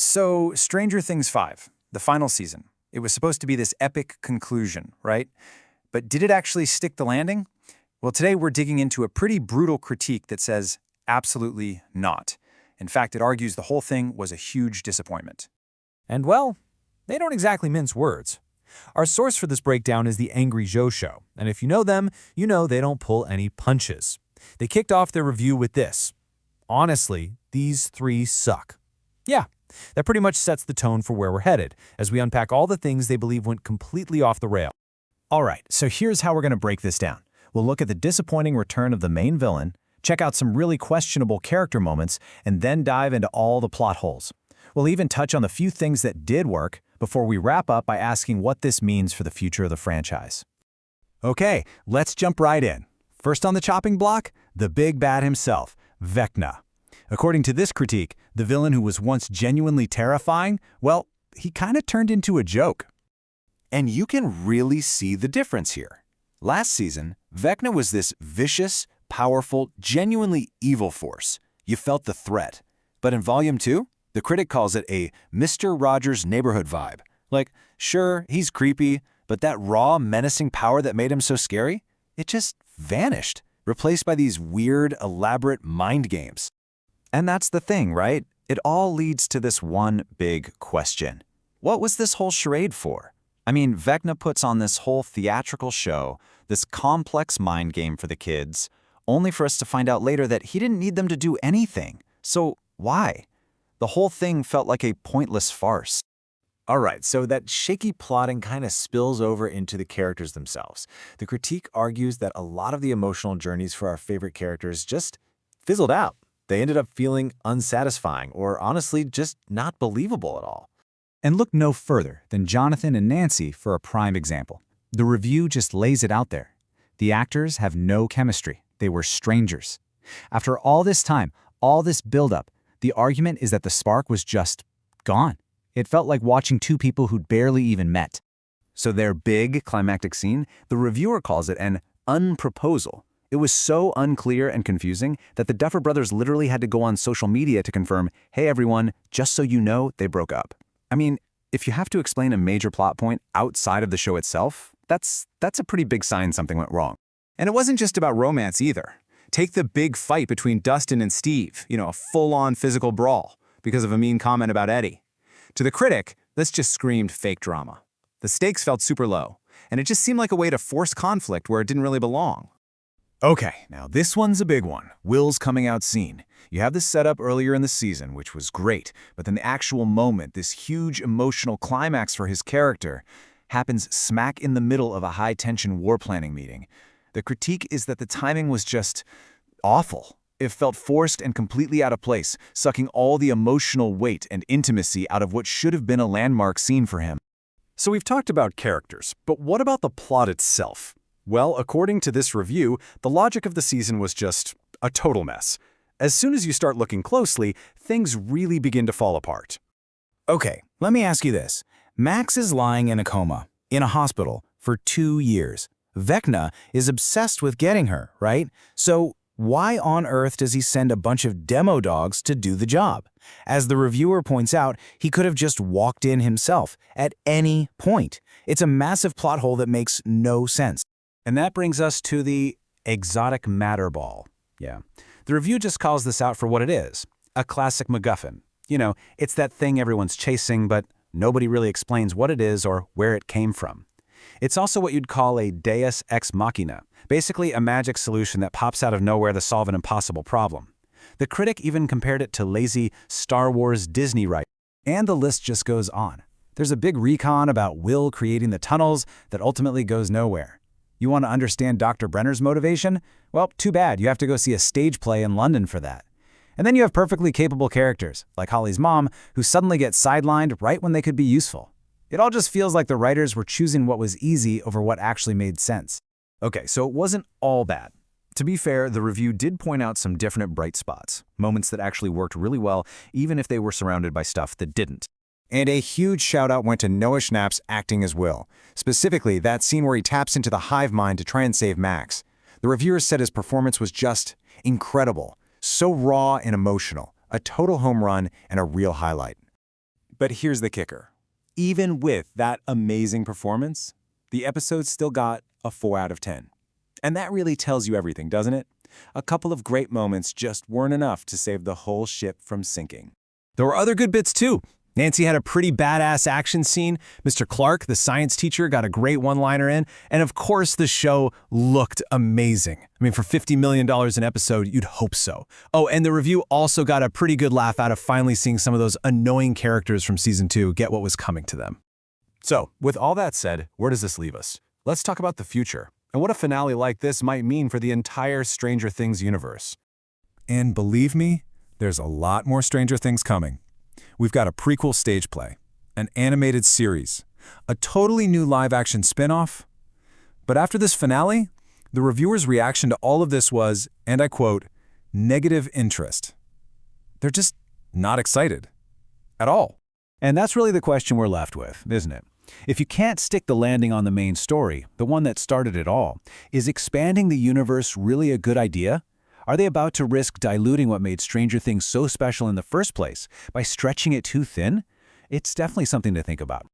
So, Stranger Things 5, the final season. It was supposed to be this epic conclusion, right? But did it actually stick the landing? Well, today we're digging into a pretty brutal critique that says absolutely not. In fact, it argues the whole thing was a huge disappointment. And well, they don't exactly mince words. Our source for this breakdown is the Angry Joe Show, and if you know them, you know they don't pull any punches. They kicked off their review with this: honestly, these three suck. Yeah, that pretty much sets the tone for where we're headed, as we unpack all the things they believe went completely off the rail. All right, so here's how we're going to break this down. We'll look at the disappointing return of the main villain, check out some really questionable character moments, and then dive into all the plot holes. We'll even touch on the few things that did work before we wrap up by asking what this means for the future of the franchise. Okay, let's jump right in. First on the chopping block, the big bad himself, Vecna. According to this critique, the villain who was once genuinely terrifying, well, he kind of turned into a joke. And you can really see the difference here. Last season, Vecna was this vicious, powerful, genuinely evil force. You felt the threat. But in Volume 2, the critic calls it a Mr. Rogers' Neighborhood vibe. Like, sure, he's creepy, but that raw, menacing power that made him so scary, it just vanished, replaced by these weird, elaborate mind games. And that's the thing, right? It all leads to this one big question. What was this whole charade for? I mean, Vecna puts on this whole theatrical show, this complex mind game for the kids, only for us to find out later that he didn't need them to do anything. So why? The whole thing felt like a pointless farce. All right, so that shaky plotting kind of spills over into the characters themselves. The critique argues that a lot of the emotional journeys for our favorite characters just fizzled out. They ended up feeling unsatisfying or honestly just not believable at all. And look no further than Jonathan and Nancy for a prime example. The review just lays it out there. The actors have no chemistry. They were strangers. After all this time, all this buildup, the argument is that the spark was just gone. It felt like watching two people who'd barely even met. So their big climactic scene, the reviewer calls it an unproposal. It was so unclear and confusing that the Duffer Brothers literally had to go on social media to confirm, hey everyone, just so you know, they broke up. I mean, if you have to explain a major plot point outside of the show itself, that's a pretty big sign something went wrong. And it wasn't just about romance either. Take the big fight between Dustin and Steve, a full-on physical brawl because of a mean comment about Eddie. To the critic, this just screamed fake drama. The stakes felt super low, and it just seemed like a way to force conflict where it didn't really belong. Okay, now this one's a big one. Will's coming out scene. You have this set up earlier in the season, which was great, but then the actual moment, this huge emotional climax for his character, happens smack in the middle of a high-tension war planning meeting. The critique is that the timing was just awful. It felt forced and completely out of place, sucking all the emotional weight and intimacy out of what should have been a landmark scene for him. So we've talked about characters, but what about the plot itself? Well, according to this review, the logic of the season was just a total mess. As soon as you start looking closely, things really begin to fall apart. Okay, let me ask you this. Max is lying in a coma, in a hospital, for 2 years. Vecna is obsessed with getting her, right? So why on earth does he send a bunch of demo dogs to do the job? As the reviewer points out, he could have just walked in himself at any point. It's a massive plot hole that makes no sense. And that brings us to the exotic matter ball. Yeah. The review just calls this out for what it is, a classic MacGuffin. It's that thing everyone's chasing, but nobody really explains what it is or where it came from. It's also what you'd call a deus ex machina, basically a magic solution that pops out of nowhere to solve an impossible problem. The critic even compared it to lazy Star Wars Disney writing, and the list just goes on. There's a big recon about Will creating the tunnels that ultimately goes nowhere. You want to understand Dr. Brenner's motivation? Well, too bad, you have to go see a stage play in London for that. And then you have perfectly capable characters, like Holly's mom, who suddenly get sidelined right when they could be useful. It all just feels like the writers were choosing what was easy over what actually made sense. Okay, so it wasn't all bad. To be fair, the review did point out some definite bright spots, moments that actually worked really well, even if they were surrounded by stuff that didn't. And a huge shout-out went to Noah Schnapp's acting as Will, specifically that scene where he taps into the hive mind to try and save Max. The reviewers said his performance was just incredible, so raw and emotional, a total home run and a real highlight. But here's the kicker. Even with that amazing performance, the episode still got a 4 out of 10. And that really tells you everything, doesn't it? A couple of great moments just weren't enough to save the whole ship from sinking. There were other good bits too. Nancy had a pretty badass action scene. Mr. Clark, the science teacher, got a great one-liner in. And of course, the show looked amazing. I mean, for $50 million an episode, you'd hope so. Oh, and the review also got a pretty good laugh out of finally seeing some of those annoying characters from Season 2 get what was coming to them. So, with all that said, where does this leave us? Let's talk about the future, and what a finale like this might mean for the entire Stranger Things universe. And believe me, there's a lot more Stranger Things coming. We've got a prequel stage play, an animated series, a totally new live-action spin-off. But after this finale, the reviewers' reaction to all of this was, and I quote, negative interest. They're just not excited. At all. And that's really the question we're left with, isn't it? If you can't stick the landing on the main story, the one that started it all, is expanding the universe really a good idea? Are they about to risk diluting what made Stranger Things so special in the first place by stretching it too thin? It's definitely something to think about.